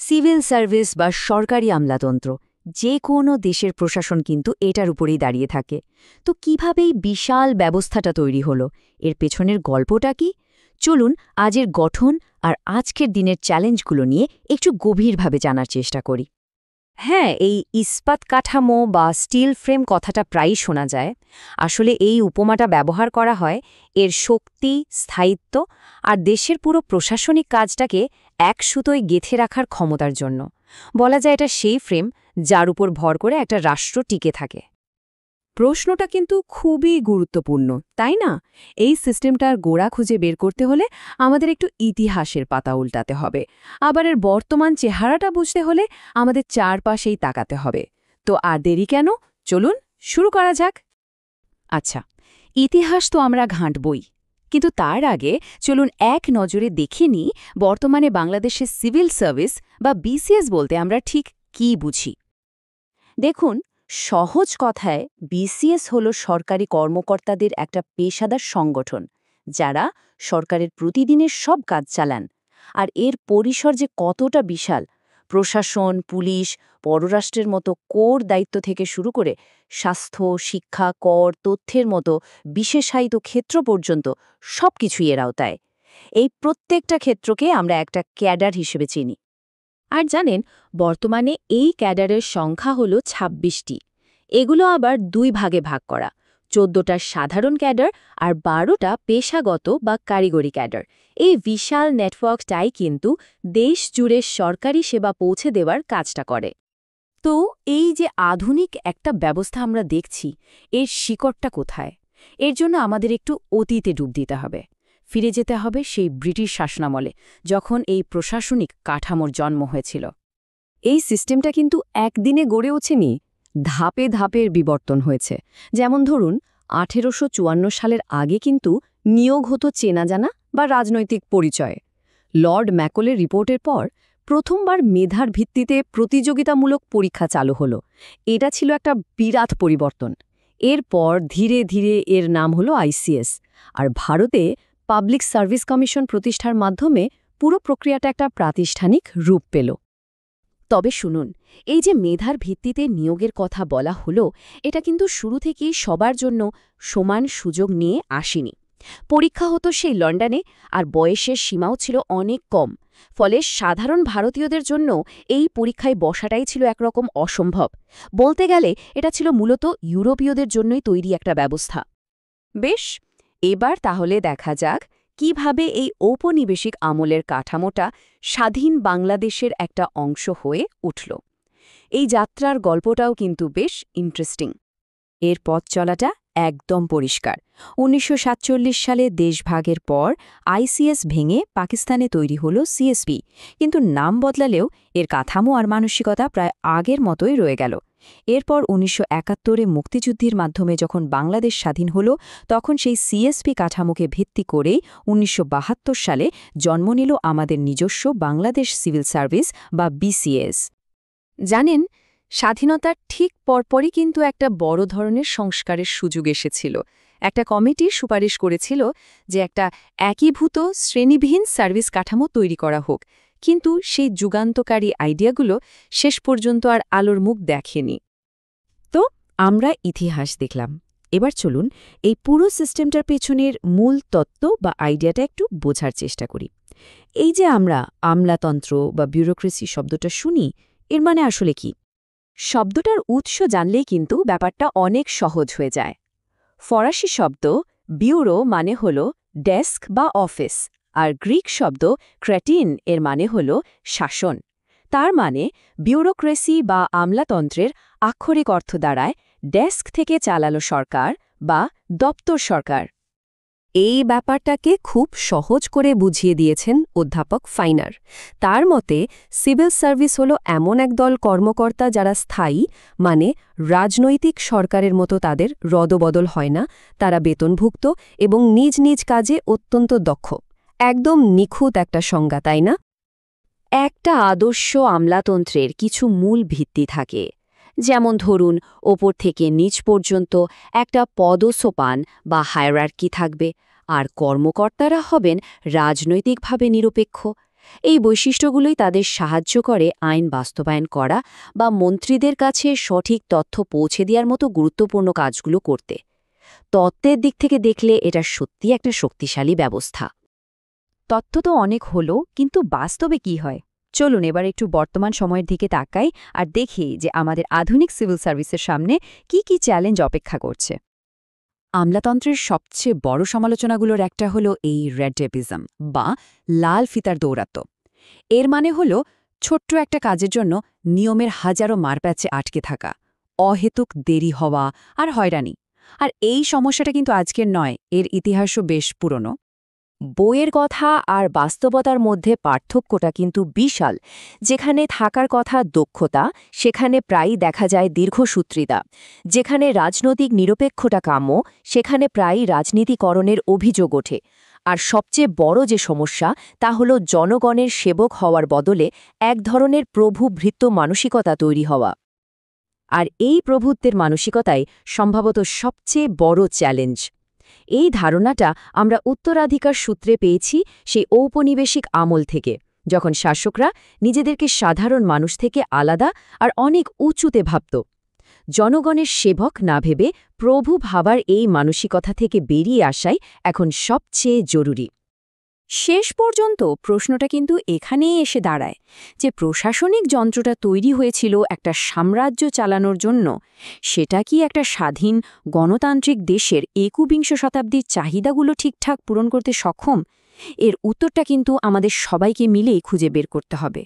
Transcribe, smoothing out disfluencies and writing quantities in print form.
Civil service বা সরকারি আমলাতন্ত্র যে কোনো দেশের প্রশাসন কিন্তু এটার উপরেই দাঁড়িয়ে থাকে। তো কিভাবে এই বিশাল ব্যবস্থাটা তৈরি হলো, এর পেছনের গল্পটা কি? চলুন আজের গঠন আর আজকের দিনের চ্যালেঞ্জগুলো নিয়ে একটু গভীরভাবে জানার চেষ্টা করি। হ্যাঁ, এই ইস্পাত কাঠামো বা স্টিল ফ্রেম কথাটা প্রায়ই শোনা যায়। আসলে এই উপমাটা ব্যবহার করা হয় এর শক্তি, স্থায়িত্ব আর দেশের পুরো প্রশাসনিক কাজটাকে এক সুতোয় গেঁথে রাখার ক্ষমতার জন্য। বলা যায় এটা সেই ফ্রেম যার উপর ভর করে একটা রাষ্ট্র টিকে থাকে। প্রশ্নটা কিন্তু খুবই গুরুত্বপূর্ণ, তাই না? এই সিস্টেমটার গোড়া খুঁজে বের করতে হলে আমাদের একটু ইতিহাসের পাতা উল্টাতে হবে। আবার এর বর্তমান চেহারাটা বুঝতে হলে আমাদের চারপাশেই তাকাতে হবে। তো আর দেরি কেন, চলুন শুরু করা যাক। আচ্ছা, ইতিহাস তো আমরা ঘাঁটবই, কিন্তু তার আগে চলুন এক নজরে দেখে নিই বর্তমানে বাংলাদেশের সিভিল সার্ভিস বা বিসিএস বলতে আমরা ঠিক কী বুঝি। দেখুন, সহজ কথায় বিসিএস হল সরকারি কর্মকর্তাদের একটা পেশাদার সংগঠন, যারা সরকারের প্রতিদিনের সব কাজ চালান। আর এর পরিসর যে কতটা বিশাল! প্রশাসন, পুলিশ, পররাষ্ট্রের মতো কোর দায়িত্ব থেকে শুরু করে স্বাস্থ্য, শিক্ষা, কর, তথ্যের মতো বিশেষায়িত ক্ষেত্র পর্যন্ত সবকিছুই এর আওতায়। এই প্রত্যেকটা ক্ষেত্রকে আমরা একটা ক্যাডার হিসেবে চিনি। আর জানেন, বর্তমানে এই ক্যাডারের সংখ্যা হল ২৬টি। এগুলো আবার দুই ভাগে ভাগ করা, ১৪টা সাধারণ ক্যাডার আর ১২টা পেশাগত বা কারিগরি ক্যাডার। এই বিশাল নেটওয়ার্কটাই কিন্তু দেশ জুড়ে সরকারি সেবা পৌঁছে দেওয়ার কাজটা করে। তো এই যে আধুনিক একটা ব্যবস্থা আমরা দেখছি, এর শিকড়টা কোথায়? এর জন্য আমাদের একটু অতীতে ডুব দিতে হবে। ফিরে যেতে হবে সেই ব্রিটিশ শাসনামলে, যখন এই প্রশাসনিক কাঠামোর জন্ম হয়েছিল। এই সিস্টেমটা কিন্তু একদিনে গড়ে ওঠেনি, ধাপে ধাপের বিবর্তন হয়েছে। যেমন ধরুন, ১৮৫৪ সালের আগে কিন্তু নিয়োগ হতো চেনা জানা বা রাজনৈতিক পরিচয়ে। লর্ড ম্যাকলের রিপোর্টের পর প্রথমবার মেধার ভিত্তিতে প্রতিযোগিতামূলক পরীক্ষা চালু হলো। এটা ছিল একটা বিরাট পরিবর্তন। এরপর ধীরে ধীরে এর নাম হলো আইসিএস। আর ভারতে পাবলিক সার্ভিস কমিশন প্রতিষ্ঠার মাধ্যমে পুরো প্রক্রিয়াটা একটা প্রাতিষ্ঠানিক রূপ পেল। তবে শুনুন, এই যে মেধার ভিত্তিতে নিয়োগের কথা বলা হলো, এটা কিন্তু শুরু থেকেই সবার জন্য সমান সুযোগ নিয়ে আসেনি। পরীক্ষা হতো সেই লন্ডনে, আর বয়সের সীমাও ছিল অনেক কম। ফলে সাধারণ ভারতীয়দের জন্য এই পরীক্ষায় বসাটাই ছিল একরকম অসম্ভব। বলতে গেলে এটা ছিল মূলত ইউরোপীয়দের জন্যই তৈরি একটা ব্যবস্থা। বেশ, এবার তাহলে দেখা যাক কিভাবে এই ঔপনিবেশিক আমলের কাঠামোটা স্বাধীন বাংলাদেশের একটা অংশ হয়ে উঠল। এই যাত্রার গল্পটাও কিন্তু বেশ ইন্টারেস্টিং। এর পথ চলাটা একদম পরিষ্কার। ১৯৪৭ সালে দেশভাগের পর আইসিএস ভেঙে পাকিস্তানে তৈরি হল সিএসপি, কিন্তু নাম বদলালেও এর কাঠামো আর মানসিকতা প্রায় আগের মতোই রয়ে গেল। এরপর ১৯৭১-এ মুক্তিযুদ্ধের মাধ্যমে যখন বাংলাদেশ স্বাধীন হল, তখন সেই সিএসপি কাঠামোকে ভিত্তি করেই ১৯৭২ সালে জন্ম নিল আমাদের নিজস্ব বাংলাদেশ সিভিল সার্ভিস বা বিসিএস। জানেন, স্বাধীনতার ঠিক পরপরই কিন্তু একটা বড় ধরনের সংস্কারের সুযোগ এসেছিল। একটা কমিটি সুপারিশ করেছিল যে একটা একীভূত শ্রেণীবিহীন সার্ভিস কাঠামো তৈরি করা হোক, কিন্তু সেই যুগান্তকারী আইডিয়াগুলো শেষ পর্যন্ত আর আলোর মুখ দেখেনি। তো আমরা ইতিহাস দেখলাম, এবার চলুন এই পুরো সিস্টেমটার পেছনের মূল তত্ত্ব বা আইডিয়াটা একটু বোঝার চেষ্টা করি। এই যে আমরা আমলাতন্ত্র বা বিউরোক্রেসি শব্দটা শুনি, এর মানে আসলে কি? শব্দটার উৎস জানলেই কিন্তু ব্যাপারটা অনেক সহজ হয়ে যায়। ফরাসি শব্দ বিউরো মানে হল ডেস্ক বা অফিস, আর গ্রিক শব্দ ক্রেটিন এর মানে হল শাসন। তার মানে বিউরোক্রেসি বা আমলাতন্ত্রের আক্ষরিক অর্থ দাঁড়ায় ডেস্ক থেকে চালালো সরকার বা দপ্তর সরকার। এই ব্যাপারটাকে খুব সহজ করে বুঝিয়ে দিয়েছেন অধ্যাপক ফাইনার। তার মতে সিভিল সার্ভিস হলো এমন একদল কর্মকর্তা যারা স্থায়ী, মানে রাজনৈতিক সরকারের মতো তাদের রদবদল হয় না, তারা বেতনভুক্ত এবং নিজ নিজ কাজে অত্যন্ত দক্ষ। একদম নিখুঁত একটা সংজ্ঞা, তাই না? একটা আদর্শ আমলাতন্ত্রের কিছু মূল ভিত্তি থাকে, যেমন ধরুন ওপর থেকে নিচ পর্যন্ত একটা পদসোপান বা হায়ারার্কি থাকবে, আর কর্মকর্তারা হবেন রাজনৈতিকভাবে নিরপেক্ষ। এই বৈশিষ্ট্যগুলোই তাদের সাহায্য করে আইন বাস্তবায়ন করা বা মন্ত্রীদের কাছে সঠিক তথ্য পৌঁছে দেওয়ার মতো গুরুত্বপূর্ণ কাজগুলো করতে। তত্ত্বের দিক থেকে দেখলে এটা সত্যি একটা শক্তিশালী ব্যবস্থা। তথ্য তো অনেক হলো, কিন্তু বাস্তবে কি হয়? চলুন এবার একটু বর্তমান সময়ের দিকে তাকাই আর দেখি যে আমাদের আধুনিক সিভিল সার্ভিসের সামনে কি কি চ্যালেঞ্জ অপেক্ষা করছে। আমলাতন্ত্রের সবচেয়ে বড় সমালোচনাগুলোর একটা হলো এই রেড টেপিজম বা লাল ফিতার দৌরাত্ম্য। এর মানে হলো ছোট্ট একটা কাজের জন্য নিয়মের হাজারো মারপ্যাচে আটকে থাকা, অহেতুক দেরি হওয়া আর হয়রানি। আর এই সমস্যাটা কিন্তু আজকের নয়, এর ইতিহাসও বেশ পুরনো। বইয়ের কথা আর বাস্তবতার মধ্যে পার্থক্যটা কিন্তু বিশাল। যেখানে থাকার কথা দক্ষতা, সেখানে প্রায়ই দেখা যায় দীর্ঘসূত্রিতা। যেখানে রাজনৈতিক নিরপেক্ষতা কাম্য, সেখানে প্রায়ই রাজনীতিকরণের অভিযোগ ওঠে। আর সবচেয়ে বড় যে সমস্যা, তা হল জনগণের সেবক হওয়ার বদলে এক ধরনের প্রভুভৃত্য মানসিকতা তৈরি হওয়া। আর এই প্রভুত্বের মানসিকতাই সম্ভবত সবচেয়ে বড় চ্যালেঞ্জ। এই ধারণাটা আমরা উত্তরাধিকার সূত্রে পেয়েছি সেই ঔপনিবেশিক আমল থেকে, যখন শাসকরা নিজেদেরকে সাধারণ মানুষ থেকে আলাদা আর অনেক উঁচুতে ভাবত। জনগণের সেবক না ভেবে প্রভু ভাবার এই মানসিকতা থেকে বেরিয়ে আসাই এখন সবচেয়ে জরুরি। শেষ পর্যন্ত প্রশ্নটা কিন্তু এখানেই এসে দাঁড়ায় যে প্রশাসনিক যন্ত্রটা তৈরি হয়েছিল একটা সাম্রাজ্য চালানোর জন্য, সেটা কি একটা স্বাধীন গণতান্ত্রিক দেশের ২১ শতাব্দীর চাহিদাগুলো ঠিকঠাক পূরণ করতে সক্ষম? এর উত্তরটা কিন্তু আমাদের সবাইকে মিলেই খুঁজে বের করতে হবে।